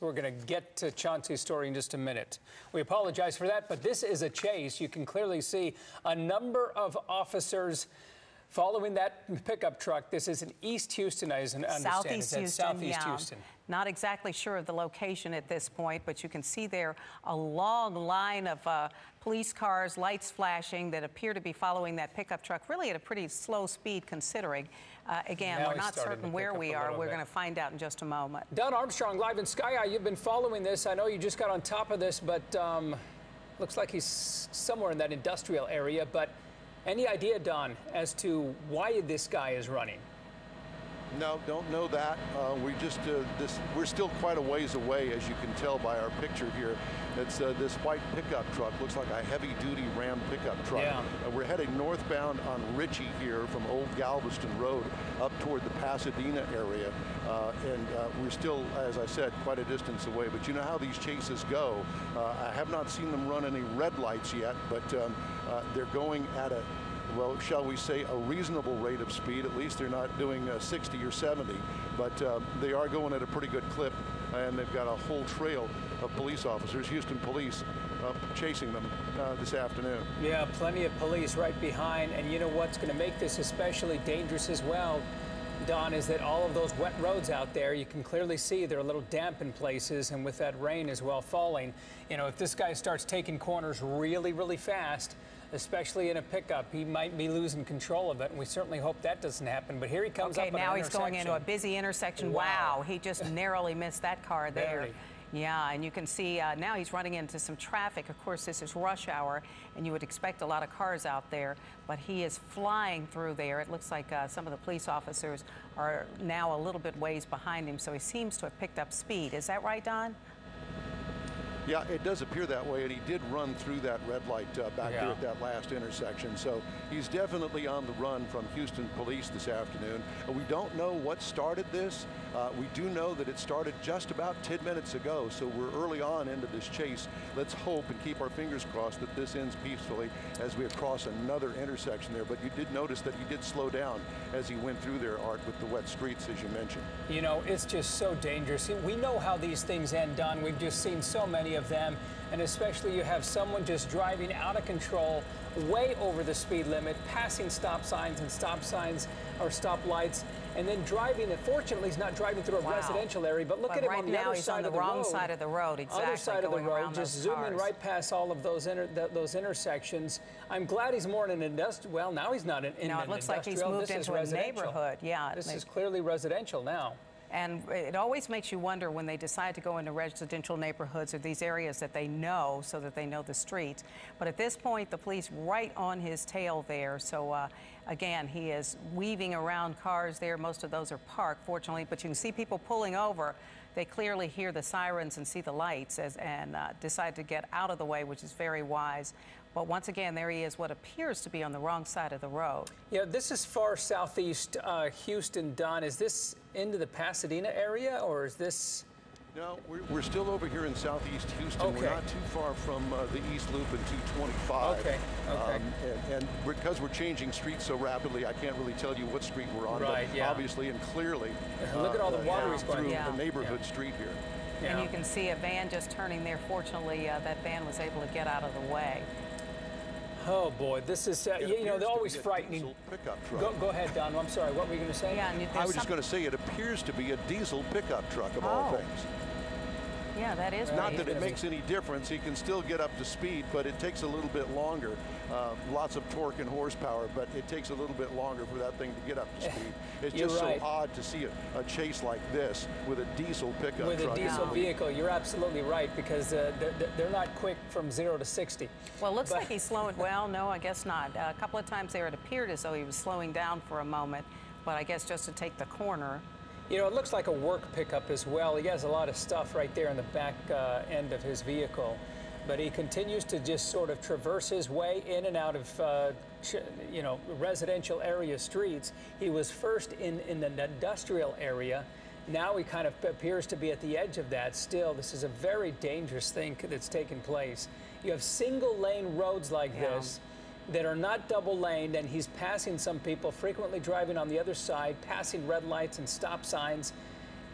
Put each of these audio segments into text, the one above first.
We're going to get to Chauncey's story in just a minute. We apologize for that, but this is a chase. You can clearly see a number of officers following that pickup truck. This is in East Houston, I understand. Southeast Houston, Southeast Houston. Not exactly sure of the location at this point, but you can see there a long line of police cars, lights flashing that appear to be following that pickup truck, really at a pretty slow speed considering. Again, Now we're not certain where we are. We're going to find out in just a moment. Don Armstrong, live in Sky Eye. You've been following this. I know you just got on top of this, but looks like he's somewhere in that industrial area. But any idea, Don, as to why this guy is running? No, don't know that. We're still quite a ways away, as you can tell by our picture here. It's this white pickup truck. Looks like a heavy-duty Ram pickup truck. Yeah. We're heading northbound on Ritchie here from Old Galveston Road up toward the Pasadena area. We're still, as I said, quite a distance away. But you know how these chases go. I have not seen them run any red lights yet, but they're going at a, well, shall we say, a reasonable rate of speed. At least they're not doing 60 or 70, but they are going at a pretty good clip, and they've got a whole trail of police officers, Houston police, chasing them this afternoon. Yeah, plenty of police right behind, and you know what's going to make this especially dangerous as well, Don, is that all of those wet roads out there, you can clearly see they're a little damp in places, and with that rain as well falling, you know, if this guy starts taking corners really, really fast, especially in a pickup, he might be losing control of it, and we certainly hope that doesn't happen. But here he comes up. Okay, now he's going into a busy intersection. Wow, he just narrowly missed that car there. Barely. Yeah, and you can see now he's running into some traffic. Of course, this is rush hour, and you would expect a lot of cars out there, but he is flying through there. It looks like some of the police officers are now a little bit ways behind him, so he seems to have picked up speed. Is that right, Don? Yeah, it does appear that way, and he did run through that red light back there at that last intersection. So he's definitely on the run from Houston police this afternoon. We don't know what started this. We do know that it started just about 10 minutes ago, so we're early on into this chase. Let's hope and keep our fingers crossed that this ends peacefully as we cross another intersection there. But you did notice that he did slow down as he went through there, Art, with the wet streets, as you mentioned. You know, it's just so dangerous. We know how these things end, Don. We've just seen so many of them, and especially you have someone just driving out of control, way over the speed limit, passing stop signs or stop lights, and then driving. And fortunately, he's not driving through a residential area, but look at him on the other side of the road. Wrong side of the road, exactly. Other side of the road, just zooming right past all of those intersections. I'm glad he's more in an industrial. Well, now he's not in an industrial. No, it looks like he's moved into a neighborhood. Yeah, this is clearly residential now. And it always makes you wonder when they decide to go into residential neighborhoods or these areas that they know, so that they know the streets. But at this point, the police right on his tail there. So again, he is weaving around cars there. Most of those are parked, fortunately. But you can see people pulling over. They clearly hear the sirens and see the lights and decide to get out of the way, which is very wise. But once again, there he is, what appears to be on the wrong side of the road. Yeah, this is far southeast Houston, Don. Is this into the Pasadena area, or is this? No, we're still over here in southeast Houston. Okay. We're not too far from the East Loop and 225. Okay. And because we're changing streets so rapidly, I can't really tell you what street we're on. Right, but yeah. Obviously and clearly. Look at all the water he's going through a neighborhood street here. Yeah. And you can see a van just turning there. Fortunately, that van was able to get out of the way. Oh boy, this is, you know, they're always frightening. Pickup truck. Go ahead, Don. I'm sorry, what were you going to say? Yeah, and I was just going to say it appears to be a diesel pickup truck of all things. Yeah, that is Not that it makes any difference. He can still get up to speed, but it takes a little bit longer. Lots of torque and horsepower, but it takes a little bit longer for that thing to get up to speed. It's just so odd to see a chase like this with a diesel pickup truck. With a diesel vehicle, you're absolutely right, because they're not quick from 0 to 60. Well, it looks like he's slowing. Well, no, I guess not. A couple of times there it appeared as though he was slowing down for a moment, but I guess just to take the corner. You know, it looks like a work pickup as well. He has a lot of stuff right there in the back end of his vehicle. But he continues to just sort of traverse his way in and out of, you know, residential area streets. He was first in the industrial area. Now he kind of appears to be at the edge of that still. This is a very dangerous thing that's taken place. You have single lane roads like this that are not double laned, and he's passing some people, frequently driving on the other side, passing red lights and stop signs.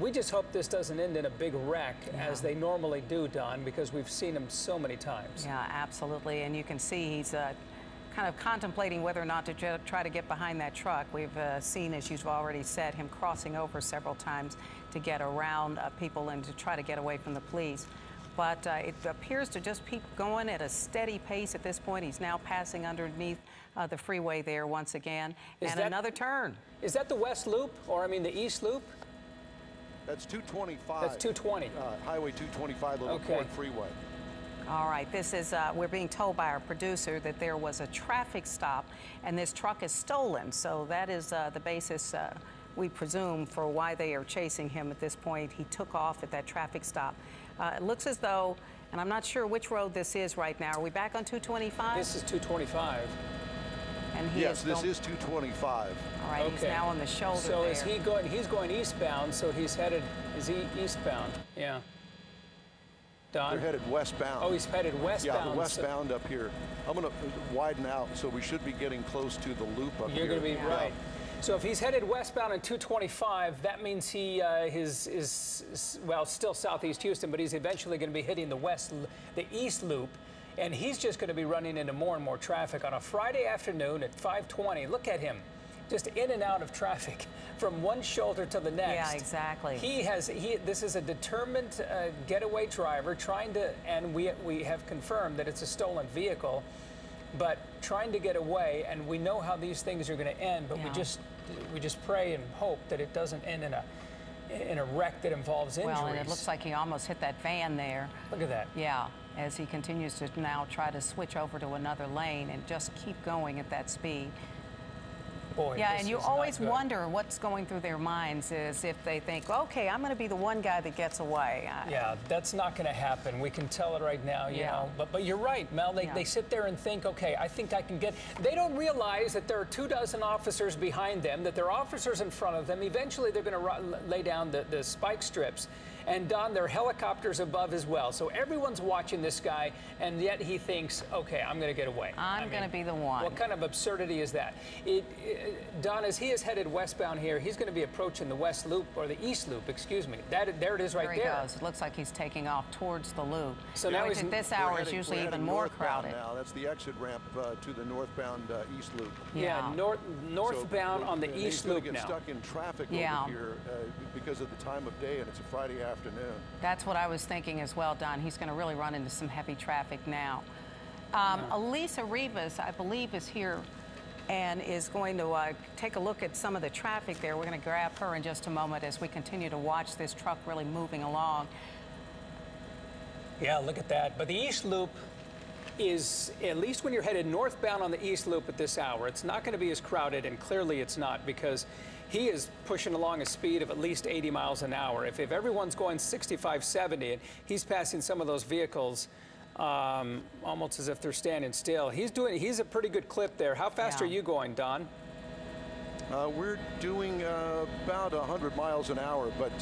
We just hope this doesn't end in a big wreck, as they normally do, Don, because we've seen them so many times. Yeah, absolutely. And you can see he's kind of contemplating whether or not to try to get behind that truck. We've seen, as you've already said, him crossing over several times to get around people and to try to get away from the police. But it appears to just keep going at a steady pace at this point. He's now passing underneath the freeway there once again. And another turn. Is that the West Loop, or I mean the East Loop? That's 225. That's 220. Highway 225, Little Ford Freeway. All right, this is, we're being told by our producer that there was a traffic stop and this truck is stolen. So that is the basis, we presume, for why they are chasing him at this point. He took off at that traffic stop. It looks as though, and I'm not sure which road this is right now. Are we back on 225? This is 225. And yes, this is 225. All right, he's now on the shoulder So there. is he going, he's going eastbound, so he's headed, is he eastbound? Yeah. Don? They're headed westbound. Oh, he's headed westbound. Yeah, the westbound up here. I'm going to widen out, so we should be getting close to the loop up here. You're going to be right. So if he's headed westbound on 225, that means he is well, still southeast Houston, but he's eventually going to be hitting the east loop, and he's just going to be running into more and more traffic on a Friday afternoon at 5:20. Look at him, just in and out of traffic from one shoulder to the next. Yeah, exactly. This is a determined getaway driver trying to, and we have confirmed that it's a stolen vehicle, but trying to get away, and we know how these things are going to end, but we just pray and hope that it doesn't end in a wreck that involves injuries. Well, and it looks like he almost hit that van there. Look at that. Yeah, as he continues to now try to switch over to another lane and just keep going at that speed. Boy, yeah, and you always wonder what's going through their minds is if they think, okay, I'm going to be the one guy that gets away. Yeah, that's not going to happen. We can tell it right now, you know. But you're right, Mel. They sit there and think, okay, I think I can get. They don't realize that there are 24 officers behind them, that there are officers in front of them. Eventually, they're going to lay down the spike strips. And Don, there are helicopters above as well. So everyone's watching this guy, and yet he thinks, okay, I'm going to get away. I'm going to be the one. What kind of absurdity is that? Don, as he is headed westbound here, he's going to be approaching the West Loop, or the East Loop, excuse me. There it is right there. There he goes. It looks like he's taking off towards the loop. So now at this hour is usually even more crowded. Now. That's the exit ramp to the northbound East Loop. Yeah, northbound on the East Loop now. Get stuck in traffic over here because of the time of day, and it's a Friday afternoon. That's what I was thinking as well, Don. He's going to really run into some heavy traffic now. Elisa Rivas, I believe, is here and is going to take a look at some of the traffic there. We're going to grab her in just a moment as we continue to watch this truck really moving along. Yeah, look at that. But the East Loop is, at least when you're headed northbound on the East Loop at this hour, it's not going to be as crowded, and clearly it's not, because he is pushing along a speed of at least 80 miles an hour. If everyone's going 65, 70, and he's passing some of those vehicles almost as if they're standing still. He's a pretty good clip there. How fast are you going, Don? We're doing about 100 miles an hour, but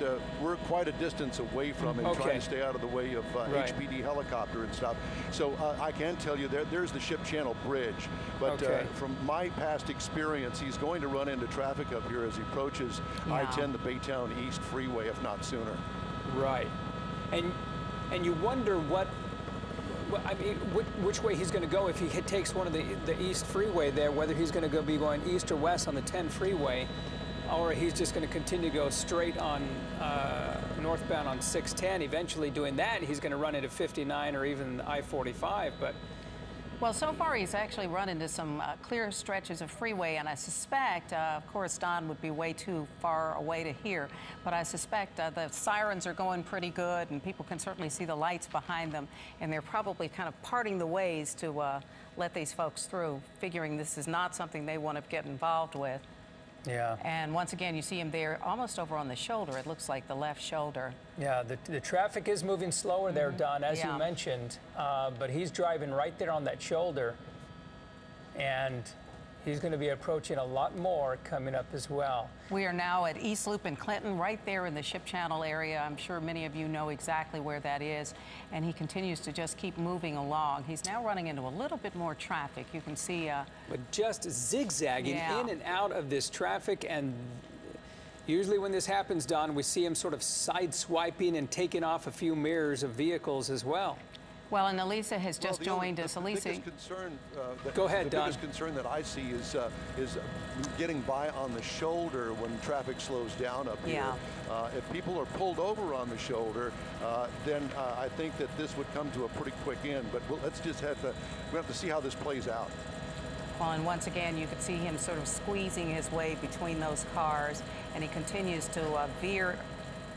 we're quite a distance away from him, trying to stay out of the way of HPD helicopter and stuff. So I can tell you there's the Ship Channel Bridge, but from my past experience, he's going to run into traffic up here as he approaches I-10, the Baytown East Freeway, if not sooner. Right. And you wonder which way he's going to go if he takes one of the East Freeway there, whether he's going to be going east or west on the 10 freeway, or he's just going to continue to go straight on northbound on 610. Eventually doing that, he's going to run into 59 or even I-45. Well, so far he's actually run into some clear stretches of freeway, and I suspect, of course, Don would be way too far away to hear, but I suspect the sirens are going pretty good, and people can certainly see the lights behind them, and they're probably kind of parting the ways to let these folks through, figuring this is not something they want to get involved with. Yeah. And once again, you see him there almost over on the shoulder. It looks like the left shoulder. Yeah, the traffic is moving slower there, Don, as you mentioned. But he's driving right there on that shoulder. And he's going to be approaching a lot more coming up as well. We are now at East Loop in Clinton, right there in the Ship Channel area. I'm sure many of you know exactly where that is. And he continues to just keep moving along. He's now running into a little bit more traffic. You can see... but just zigzagging in and out of this traffic, and Usually when this happens, Don, we see him sort of side-swiping and taking off a few mirrors of vehicles as well. Well, and Elisa has just joined us. Elisa, go ahead, Don. The biggest concern that I see is getting by on the shoulder when traffic slows down up here. If people are pulled over on the shoulder, then I think that this would come to a pretty quick end. But let's just we have to see how this plays out. Well, and once again, you could see him sort of squeezing his way between those cars, and he continues to veer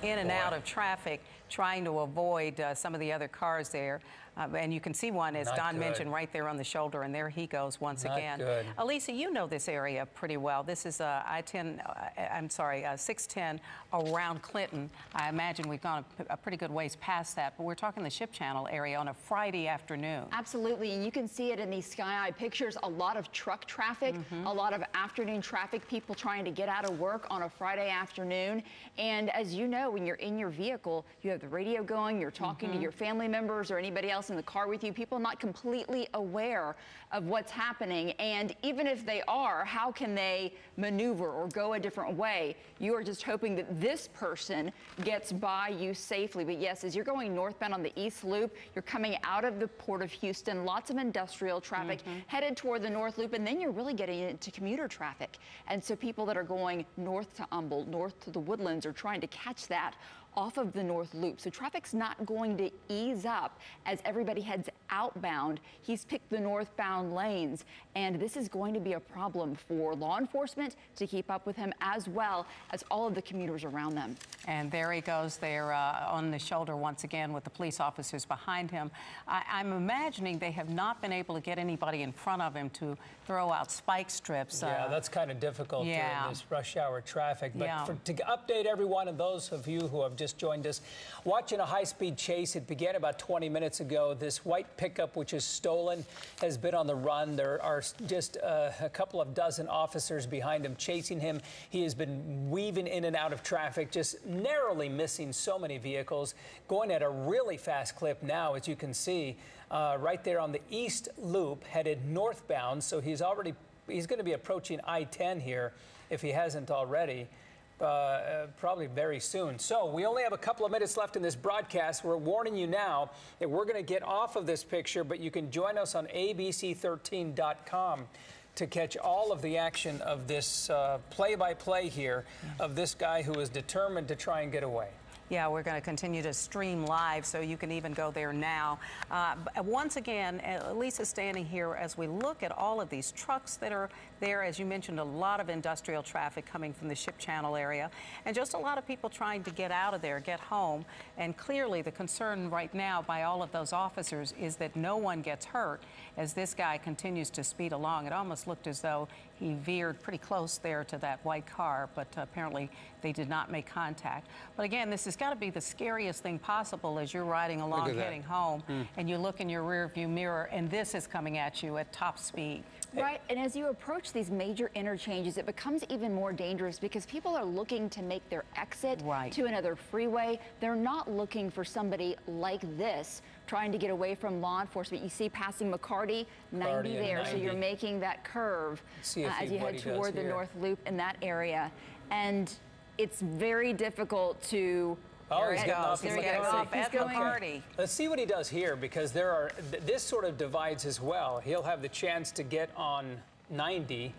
in and out of traffic, trying to avoid some of the other cars there. And you can see one, as Don mentioned, right there on the shoulder, and there he goes once again. Good. Elisa, you know this area pretty well. This is 610 around Clinton. I imagine we've gone a pretty good ways past that, but we're talking the Ship Channel area on a Friday afternoon. Absolutely, and you can see it in these Sky Eye pictures. A lot of truck traffic, a lot of afternoon traffic, people trying to get out of work on a Friday afternoon. And as you know, when you're in your vehicle, you have the radio going, you're talking to your family members or anybody else in the car with you, people not completely aware of what's happening. And even if they are, how can they maneuver or go a different way? You are just hoping that this person gets by you safely. But yes, as you're going northbound on the East Loop, you're coming out of the Port of Houston, lots of industrial traffic headed toward the North Loop, and then you're really getting into commuter traffic. And so people that are going north to Humboldt, north to the Woodlands, are trying to catch that off of the North Loop. So traffic's not going to ease up as everybody heads outbound. He's picked the northbound lanes, and this is going to be a problem for law enforcement to keep up with him, as well as all of the commuters around them. And there he goes there on the shoulder once again with the police officers behind him. I'm imagining they have not been able to get anybody in front of him to throw out spike strips. Yeah, that's kind of difficult during this rush hour traffic. But to update everyone and those of you who have just joined us, watching a high-speed chase. It began about 20 minutes ago. This white pickup, which is stolen, has been on the run. There are just a couple of dozen officers behind him chasing him. He has been weaving in and out of traffic, just narrowly missing so many vehicles, going at a really fast clip now, as you can see, right there on the East Loop, headed northbound. So he's going to be approaching I-10 here, if he hasn't already. Probably very soon. So we only have a couple of minutes left in this broadcast. We're warning you now that we're going to get off of this picture, but you can join us on abc13.com to catch all of the action of this play-by-play here of this guy who is determined to try and get away. Yeah, we're going to continue to stream live, so you can even go there now. Once again, Lisa's standing here as we look at all of these trucks that are there. As you mentioned, a lot of industrial traffic coming from the Ship Channel area, and just a lot of people trying to get out of there, get home. And clearly the concern right now by all of those officers is that no one gets hurt as this guy continues to speed along. It almost looked as though he veered pretty close there to that white car, but apparently they did not make contact. But again, this has got to be the scariest thing possible as you're riding along, heading home, and you look in your rear view mirror, and this is coming at you at top speed. Right, and as you approach these major interchanges, it becomes even more dangerous because people are looking to make their exit to another freeway. They're not looking for somebody like this trying to get away from law enforcement. You see passing McCarty, 90 there, 90. So you're making that curve as you head toward the North Loop in that area. And it's very difficult to... Oh, he's getting off. He's getting off at McCarty. Let's see what he does here, because this sort of divides as well. He'll have the chance to get on 90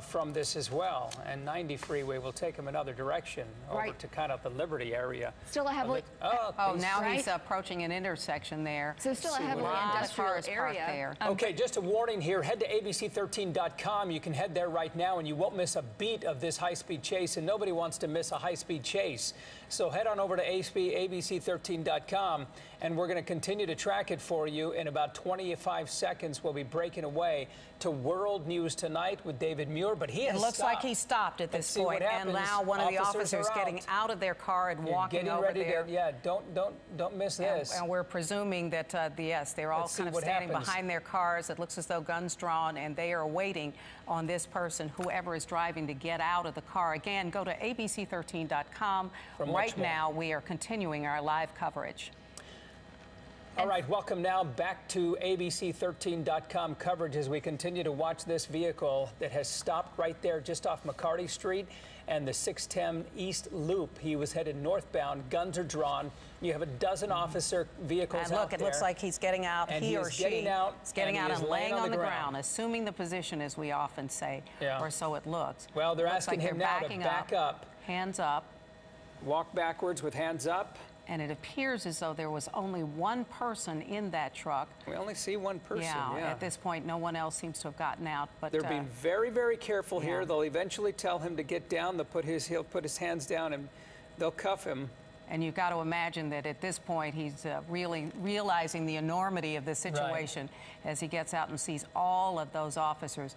from this as well, and 90 freeway will take him another direction over to kind of the Liberty area. Still a heavily... now he's approaching an intersection there. So still a heavily industrial area. There. Okay, just a warning here. Head to abc13.com. You can head there right now, and you won't miss a beat of this high-speed chase, and nobody wants to miss a high-speed chase. So head on over to abc13.com, and we're going to continue to track it for you. In about 25 seconds, we'll be breaking away to World News Tonight with David Muir, but he has It looks like he stopped at this point, and now one of the officers getting out of their car and walking over there. Don't miss this. And we're presuming that, yes, they're all kind of standing behind their cars. It looks as though guns drawn, and they are waiting on this person, whoever is driving, to get out of the car. Again, go to abc13.com. Right now, we are continuing our live coverage. All right, welcome now back to ABC13.com coverage as we continue to watch this vehicle that has stopped right there just off McCarty Street and the 610 East Loop. He was headed northbound, guns are drawn. You have a dozen officer vehicles and look, out there. It looks like he's getting out, and he or she getting out, is getting out and laying on the ground, ground, assuming the position, as we often say, or so it looks. Well, they're asking him now to back up. Hands up. Walk backwards with hands up. And it appears as though there was only one person in that truck. We only see one person, yeah. At this point, no one else seems to have gotten out. But they're being very, very careful here. They'll eventually tell him to get down. He'll put his hands down and they'll cuff him. And you've got to imagine that at this point, he's really realizing the enormity of the situation as he gets out and sees all of those officers.